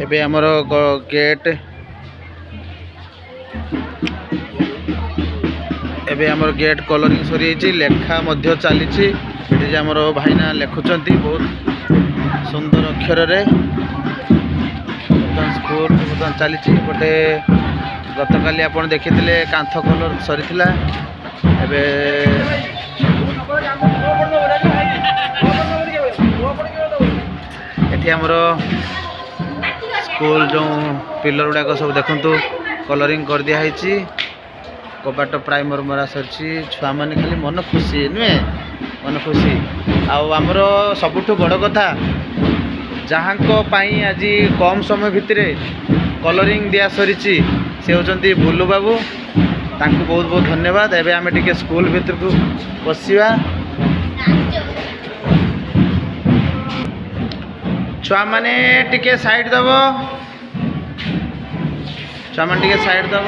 एबे हमर गेट एबे हमर गेट कलरिंग सरी लेखा मध्य चली हमर भाईना लेखुंट बहुत सुंदर अक्षर रे स्कूल चली गोटे गत काली आप देखी कांथ कलर सरी एबे एठी हमर स्कूल जो पिलर गुड़ाक सब देखु कलरिंग कर दिखाई कबाट प्राइमर मरा सरी छुआ मैंने खाली मन खुशी नुहे मन खुशी आमर सबुठ बड़ कथा जहाँ आज कम समय भितर कलरिंग दिया सरी से होती बुलू बाबू तांको बहुत बहुत धन्यवाद। एबे आमे टिके स्कूल भीतर को बसिवा छुआ मैंने टिके साइड दब छुआ मैंने टिके साइड दब